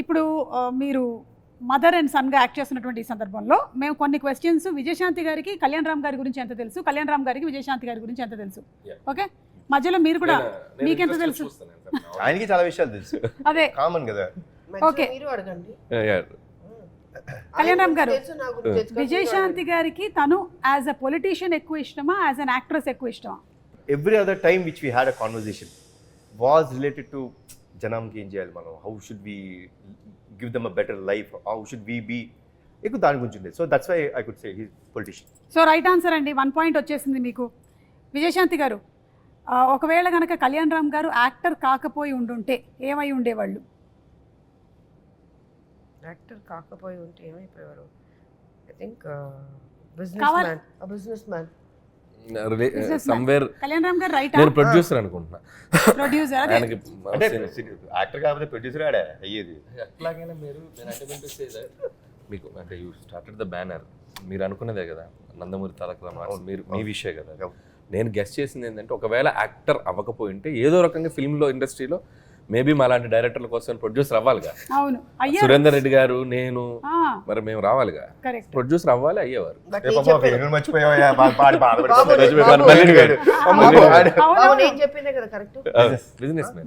ఇప్పుడు మీరు mother and సన్గా act చేస్తున్నటువంటి ఈ సందర్భంలో మేము కొన్ని క్వశ్చన్స్ విజయశాంతి గారికి కళ్యాణ్ రామ్ గారి గురించి ఎంత తెలుసు, కళ్యాణ్ రామ్ గారికి విజయశాంతి గారి గురించి ఎంత తెలుసు, ఓకే మధ్యలో మీరు కూడా మీకెంత తెలుసు? ఆయనకి చాలా విషయాలు తెలుసు, అదే కామన్ కదా. ఓకే కళ్యాణ్ రామ్ గారు, విజయశాంతి గారికి తను యాజ్ అ పొలిటీషియన్ ఎక్కువ ఇష్టమా, యాజ్ అన్ యాక్ట్రెస్ ఎక్కువ ఇష్టమా? Every other time which we had a conversation was related to జనంకి ఏం చేయాలి మనం, how should we give them a better life, how should we be, ఎక్కువ దాని గురించి ఉండేది. So that's why I could say he politician. So right answer అండి, 1 point వచ్చేసింది మీకు. విజయశాంతి గారు, ఒకవేళ కనుక కళ్యాణ్ రామ్ గారు యాక్టర్ కాకపోయి ఉండుంటే ఏమై ఉండేవాళ్ళు? యాక్టర్ కాకపోయి ఉంటే ఏమైపోయారు? I think business man. Somewhere Kalyan Ram గారు రైట్. నేను ప్రొడ్యూసర్ అనుకుంటున్నా. ప్రొడ్యూసర్ ఆయనకి అంటే యాక్టర్ కాకపోతే ప్రొడ్యూసర్ ఆడే అయ్యేది. ఎట్లాగైనా మీరు మీకు అంటే యూ స్టార్టెడ్ ద బ్యానర్, మీరు అనుకున్నదే కదా నందమూరి తారక రామారావు, మీరు మీ విషయం కదా. నేను గెస్ట్ చేసింది ఏంటంటే ఒకవేళ యాక్టర్ అవ్వకపోయి ఉంటే ఏదో రకంగా ఫిల్మ్లో ఇండస్ట్రీలో మేబీ మా లాంటి డైరెక్టర్ల కోసం ప్రొడ్యూసర్ అవ్వాలిగా. అవును, సురేందర్ రెడ్డి గారు, నేను, మరి మేము రావాలిగా, కరెక్ట్, ప్రొడ్యూసర్ అవ్వాలి, అయ్యేవారు.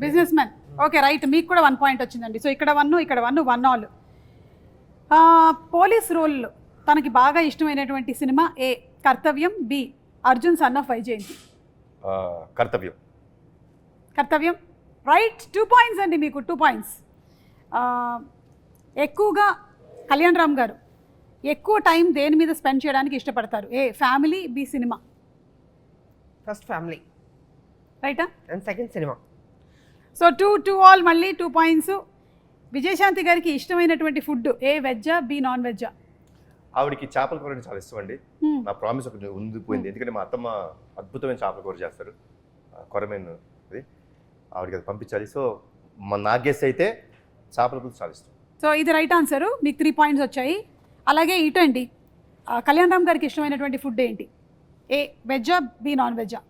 Business man. ఓకే రైట్, మీకు కూడా 1 పాయింట్ వచ్చిందండి. సో ఇక్కడ 1 ఇక్కడ 1 ఆల్. పోలీస్ రోల్ తనకి బాగా ఇష్టమైనటువంటి cinema A Kartavyam, B Arjun son of Vyjayanthi. Kartavyam right, 2 points అండి మీకు, 2 పాయింట్స్. ఎక్కువగా కళ్యాణ్ రామ్ గారు ఎక్కువ టైం దేని మీద స్పెండ్ చేయడానికి ఇష్టపడతారు? A family, B cinema. First family, రైటా, and second cinema. So 2 all, మళ్ళీ 2 పాయింట్స్. విజయశాంతి గారికి ఇష్టమైనటువంటి ఫుడ్ ఏ వెజ్జా, బి నాన్ వెజ్జా? ఆవిడకి చేపల కూర చాలా ఇష్టం అండి. నా ప్రామిస్ ఒకటి ఉండిపోయింది, ఎందుకంటే మా అత్తమ్మ అద్భుతమైన చేపల కూర చేస్తారు, కొరమేను అది, ఆవిడకి అది పంపించాలి. సో నా గెస్ అయితే చేపల కూర చాలా ఇష్టం. సో ఇది రైట్ ఆన్సర్, మీకు 3 పాయింట్స్ వచ్చాయి. అలాగే ఇటు అండి, కళ్యాణ్ రామ్ గారికి ఇష్టమైనటువంటి ఫుడ్ ఏంటి? ఏ వెజ్జా, బి నాన్ వెజ్జా?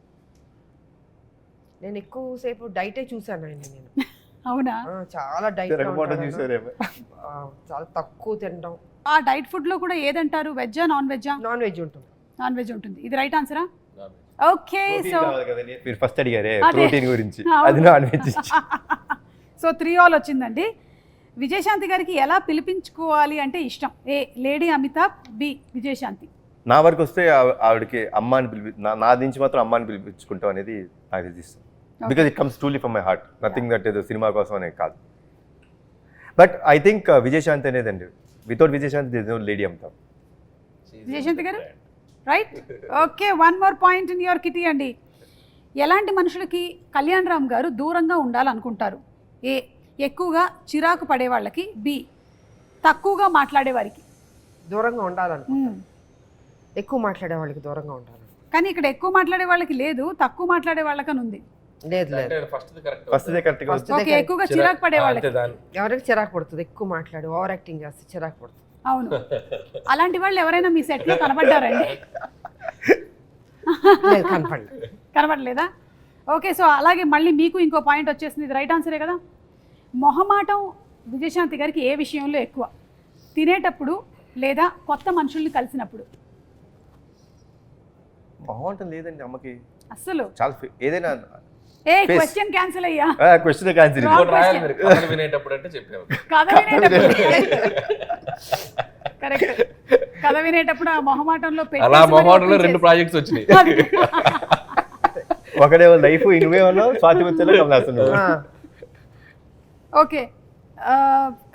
నేను ఎక్కువసేపు డైటే చూసాను ఆయన. నేను అవునా? చాలా డైట్, చాలా తక్కువ తినడం. ఆ డైట్ ఫుడ్ లో కూడా ఏదంటారు, వెజ్జా నాన్ వెజ్జా? నాన్ వెజ్ ఉంటుంది. నాన్ వెజ్ ఉంటుంది, ఇది రైట్ ఆన్సరా? ఓకే, సో మీరు ఫస్ట్ అడిగారే ప్రోటీన్ గురించి, అది నాన్ వెజ్. సో 3 ఆల్ వచ్చిందండి. విజయశాంతి గారికి ఎలా పిలిపించుకోవాలి అంటే ఇష్టం? ఏ లేడీ అమితాబ్, బి విజయశాంతి. నా వరకు వస్తే ఆవిడకి అమ్మాని నా నుంచి మాత్రం అమ్మాని పిలిపించుకుంటాం అనేది నాకు తెలిసి, because it comes truly from my heart, nothing that ఏదో సినిమా కోసం అనేది కాదు. బట్ ఐ థింక్ విజయశాంతి అనేదండి, without Vijayashanti there is no lady Amitabh. Vijayashanti గారు right. Okay, 1 more point in your kitty అండి. ఎలాంటి మనుషులకి కళ్యాణ్ రామ్ గారు దూరంగా ఉండాలనుకుంటారు? ఏ ఎక్కువగా చిరాకు పడే వాళ్ళకి, బి తక్కువగా మాట్లాడే వారికి. దూరంగా ఉండాలనుకుంటాను, ఎక్కువ మాట్లాడే వాళ్ళకి దూరంగా ఉండాలి. కానీ ఇక్కడ ఎక్కువ మాట్లాడే వాళ్ళకి లేదు, తక్కువ మాట్లాడే వాళ్ళకని ఉంది. లేదు లేదు, ఓకే, ఎక్కువగా చిరాకు పడే వాళ్ళకి. ఎవరికి చిరాకు పడుతుంది? ఎక్కువ మాట్లాడి ఓవర్ యాక్టింగ్ చేస్తే చిరాకు పడుతుంది. అవును, అలాంటి వాళ్ళు ఎవరైనా మీ సెట్లో కనబడ్డారండి? కనబడలేదా? ఓకే, సో అలాగే మళ్ళీ మీకు ఇంకో పాయింట్ వచ్చేసింది, ఇది రైట్ ఆన్సరే కదా. మొహమాటం విజయశాంతి గారికి ఏ విషయంలో ఎక్కువ? తినేటప్పుడు లేదా కొత్త మనుషుల్ని కలిసినప్పుడు? మొహమాటం లేదండి అమ్మకి అస్సలు. చాలా ఏదైనా ఏ క్వశ్చన్ క్యాన్సిల్ అయ్యా? Question cancel. కథ వినేటప్పుడు అంటే చెప్పాము, కథ వినేటప్పుడు కరెక్ట్, కథ వినేటప్పుడు ఆ మొహమాటంలో అలా మొహమాటంలో 2 ప్రాజెక్ట్స్ వచ్చినాయి. ఒకడే లైఫ్, ఇన్వేమో స్వాతి వచ్చేలా కమలాసన్. ఓకే,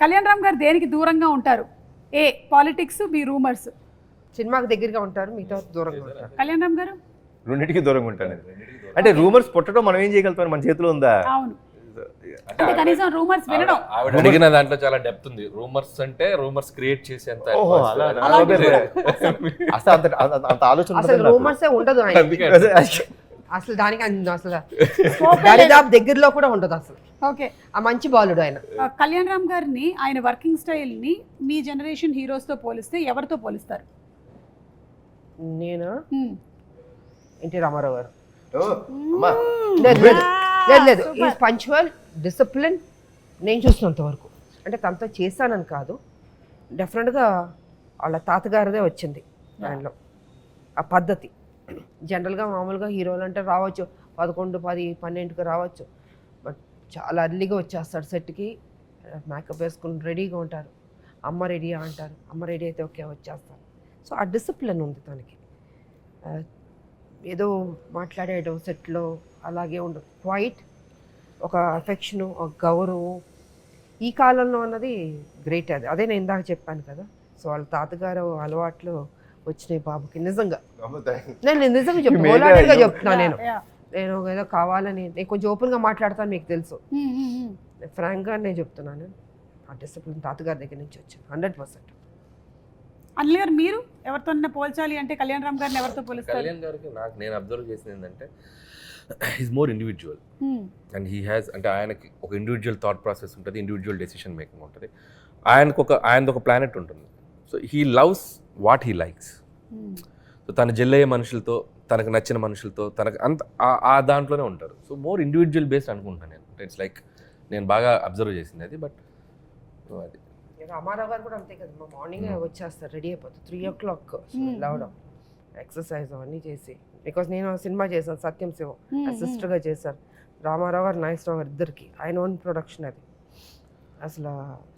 కళ్యాణ్ రామ్ గారు దేనికి దూరంగా ఉంటారు? ఏ పాలిటిక్స్, బి రూమర్స్. సినిమాకి దగ్గరగా ఉంటారు, మిగతా దూరంగా ఉంటారు. కళ్యాణ్ రామ్ గారు రెండింటికి దూరంగా ఉంటాను. అంటే రూమర్స్ పుట్టడం మనం ఏం చేయగలుగుతాం, మన చేతిలో ఉందా? అవును, అంటే కనీసం రూమర్స్ వినడం. ఆవిడ అడిగిన దాంట్లో చాలా డెప్త్ ఉంది. రూమర్స్ అంటే రూమర్స్ క్రియేట్ చేసేంత అంత ఆలోచన అసలు రూమర్సే ఉండదు అసలు, దానికి అసలు దరిదాపు దగ్గరలో కూడా ఉండదు అసలు. ఓకే, ఆ మంచి బాలుడు ఆయన. కళ్యాణ్ రామ్ గారిని, ఆయన వర్కింగ్ స్టైల్ ని మీ జనరేషన్ హీరోస్ తో పోలిస్తే ఎవరితో పోలిస్తారు? నేను ఎన్టీ రామారావు గారు. లేదు ఈజ్ పంక్చువల్, డిసిప్లిన్, నేను చూసినంత వరకు. అంటే తనతో చేశానని కాదు, డెఫినెట్గా వాళ్ళ తాతగారిదే వచ్చింది దానిలో ఆ పద్ధతి. జనరల్గా మామూలుగా హీరోలు అంటే రావచ్చు 11, 10, 12కి రావచ్చు, బట్ చాలా అర్లీగా వచ్చేస్తాడు సెట్కి, మేకప్ వేసుకుని రెడీగా ఉంటారు. అమ్మ రెడీయా అంటారు, అమ్మ రెడీ అయితే ఓకే వచ్చేస్తారు. సో ఆ డిసిప్లిన్ ఉంది తనకి. ఏదో మాట్లాడేయడం సెట్లో అలాగే ఉండదు, క్వైట్ ఒక అఫెక్షను, ఒక గౌరవం ఈ కాలంలో అన్నది గ్రేట్. అదే నేను ఇందాక చెప్పాను కదా. సో వాళ్ళ తాతగారు అలవాట్లు వచ్చినాయి బాబుకి నిజంగా. నేను నిజంగా చెప్తాను, చెప్తున్నా నేను ఏదో కావాలని, నేను కొంచెం ఓపెన్గా మాట్లాడతాను, మీకు తెలుసు. ఫ్రాంక్గా నేను చెప్తున్నాను, ఆ డిసిప్లిన్ తాతగారి దగ్గర నుంచి వచ్చింది 100%. అనిల్ గారు మీరు ఎవరితో పోల్చాలి అంటే కళ్యాణ్ రామ్ గారిని ఎవరితో పోలుస్తారు? కళ్యాణ్ గారికి నేను అబ్జర్వ్ చేసింది ఏంటంటే he's more individual and he has, అంటే ఆయనకి ఒక ఇండివిజువల్ థాట్ ప్రాసెస్ ఉంటుంది, ఇండివిజువల్ డెసిషన్ మేకింగ్ ఉంటుంది. ఆయనది ఒక ప్లానెట్ ఉంటుంది. So he loves what he likes. So తను జెల్లయ్యే మనుషులతో, తనకు నచ్చిన మనుషులతో, తనకు అంత ఆ దాంట్లోనే ఉంటారు. సో మోర్ ఇండివిజువల్ బేస్డ్ అనుకుంటాను నేను. ఇట్స్ లైక్ నేను బాగా అబ్జర్వ్ చేసింది అది. బట్ అది రామారావు గారు కూడా అంతే కదా, మార్నింగ్ వచ్చేస్తారు, రెడీ అయిపోతారు 3 o'clock లేవడం, ఎక్సర్సైజ్ అవన్నీ చేసి. బికాస్ నేను సినిమా చేశాను సత్యం శివం, అసిస్టర్గా చేశాను. రామారావు గారు నాగేశ్వరరావు గారు ఇద్దరికి ఆయన ఓన్ ప్రొడక్షన్ అది. అసలు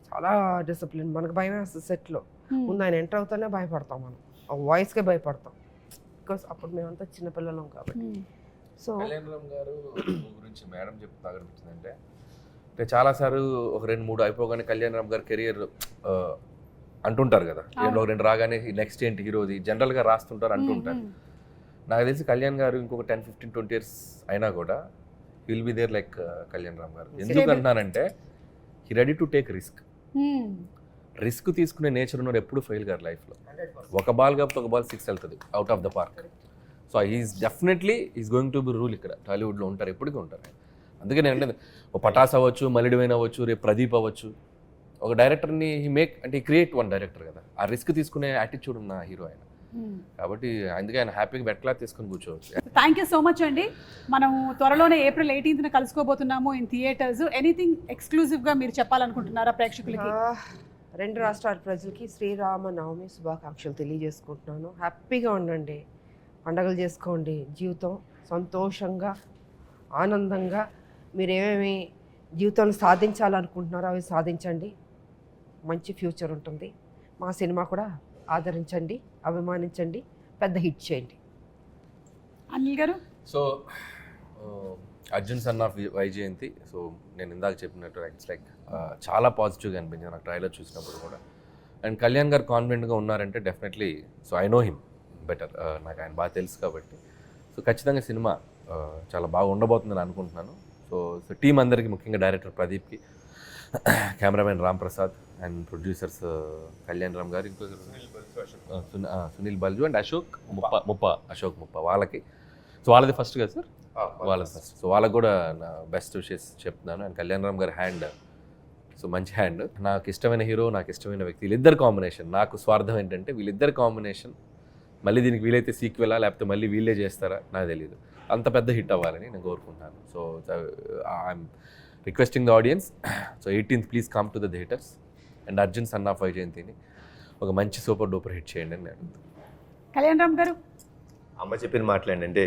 చాలా డిసిప్లిన్. మనకు భయం వేస్తుంది సెట్లో, ముందు ఆయన ఎంటర్ అవుతానే భయపడతాం, మనం ఆ వాయిస్కే భయపడతాం, బికాస్ అప్పుడు మేమంతా చిన్నపిల్లలం కాబట్టి. సో కళ్యాణ్ రామ్ గారు గురించి మేడం చెప్తా అనిపించిందంటే, అంటే చాలాసార్లు ఒక 2-3 అయిపోగానే కళ్యాణ్ రామ్ గారి కెరియర్ అంటుంటారు కదా, 2 రాగానే నెక్స్ట్ ఏంటి హీరోది జనరల్గా రాస్తుంటారు అంటుంటారు. నాకు తెలిసి కళ్యాణ్ గారు ఇంకొక 10, 15, 20 years అయినా కూడా will be there like Kalyan Ram garu. ఎందుకు అంటున్నానంటే he ready to take risk తీసుకునే నేచర్ ఉన్నారు, ఎప్పుడు ఫెయిల్ గారు లైఫ్లో. ఒక బాల్ కాబట్టి ఒక బాల్ 6 వెళ్తుంది out of the park. So definitely is going to be rule. ఇక్కడ టాలీవుడ్లో ఉంటారు, ఎప్పటికీ ఉంటారు. అందుకే నేను అంటే ఒక పటాస్ అవ్వచ్చు, మలిడివైన్ అవ్వచ్చు, రేపు ప్రదీప్ అవ్వచ్చు, ఒక డైరెక్టర్ని అంటే క్రియేట్ వన్ డైరెక్టర్ కదా. ఆ రిస్క్ తీసుకునే యాటిట్యూడ్ ఉన్న హీరో ఆయన కాబట్టి, అందుకే ఆయన హ్యాపీగా బెట్లా తీసుకొని కూర్చోవచ్చు. థ్యాంక్ యూ సో మచ్ అండి. మనం త్వరలోనే April 18th కలుసుకోబోతున్నాము ఇన్ థియేటర్స్. ఎనీథింగ్ ఎక్స్క్లూజివ్గా మీరు చెప్పాలనుకుంటున్నారా ప్రేక్షకులకి? 2 రాష్ట్రాల ప్రజలకి శ్రీరామనవమి శుభాకాంక్షలు తెలియజేసుకుంటున్నాను. హ్యాపీగా ఉండండి, పండగలు చేసుకోండి, జీవితం సంతోషంగా ఆనందంగా మీరు ఏమేమి జీవితంలో సాధించాలనుకుంటున్నారో అవి సాధించండి. మంచి ఫ్యూచర్ ఉంటుంది. మా సినిమా కూడా ఆదరించండి, అభిమానించండి, పెద్ద హిట్ చేయండి. అనిల్ గారు? So Arjun son of Vyjayanthi. So నేను ఇందాక చెప్పినట్టు ఇట్స్ లైక్ చాలా పాజిటివ్గా అనిపించింది నాకు ట్రైలర్ చూసినప్పుడు కూడా. అండ్ కళ్యాణ్ గారు కాన్ఫిడెంట్గా ఉన్నారంటే definitely, so I know him better, నాకు ఆయన బాగా తెలుసు కాబట్టి. సో ఖచ్చితంగా సినిమా చాలా బాగా ఉండబోతుందని అనుకుంటున్నాను. సో టీం అందరికీ, ముఖ్యంగా డైరెక్టర్ ప్రదీప్కి, cameraman Ram Prasad and producers Kalyan Ram గారు, ఇంకో సునీల్ బల్జు అండ్ అశోక్ ముప్ప వాళ్ళకి. సో వాళ్ళది ఫస్ట్ కదా సార్? వాళ్ళది ఫస్ట్. సో వాళ్ళకి కూడా నా బెస్ట్ విషెస్ చెప్తున్నాను. అండ్ కళ్యాణ్ రామ్ గారి హ్యాండ్, సో మంచి హ్యాండ్. నాకు ఇష్టమైన హీరో, నాకు ఇష్టమైన వ్యక్తి, వీళ్ళిద్దరు కాంబినేషన్. నాకు స్వార్థం ఏంటంటే వీళ్ళిద్దరు కాంబినేషన్ మళ్ళీ దీనికి వీలైతే సీక్వెలా లేకపోతే మళ్ళీ వీళ్ళే చేస్తారా నాకు తెలియదు. అంత పెద్ద హిట్ అవ్వాలని నేను కోరుకుంటున్నాను. So I'm requesting the audience, so 18th please come to the theatres and Arjun son of వైజయంతిని ఒక మంచి సూపర్ డూపర్ హిట్ చేయండి అని నేను. కళ్యాణ్ రామ్ గారు? అమ్మ చెప్పిన మాట్లాడండి,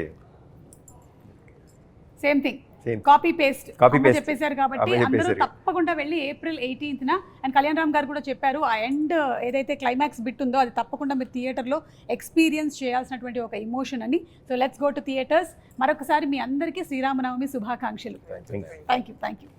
సేమ్ థింగ్, కాపీ పేస్ట్ చెప్పేశారు కాబట్టి అమ్మ అందరూ చెప్పేశారు. తప్పకుండా వెళ్ళి April 18th and Kalyan Ram గారు కూడా చెప్పారు ఆ ఎండ్ ఏదైతే క్లైమాక్స్ బిట్ ఉందో అది తప్పకుండా మీరు థియేటర్లో ఎక్స్పీరియన్స్ చేయాల్సినటువంటి ఒక ఎమోషన్ అని. So let's go to theatres. మరొకసారి మీ అందరికీ శ్రీరామనవమి శుభాకాంక్షలు. Thank you. Thank you.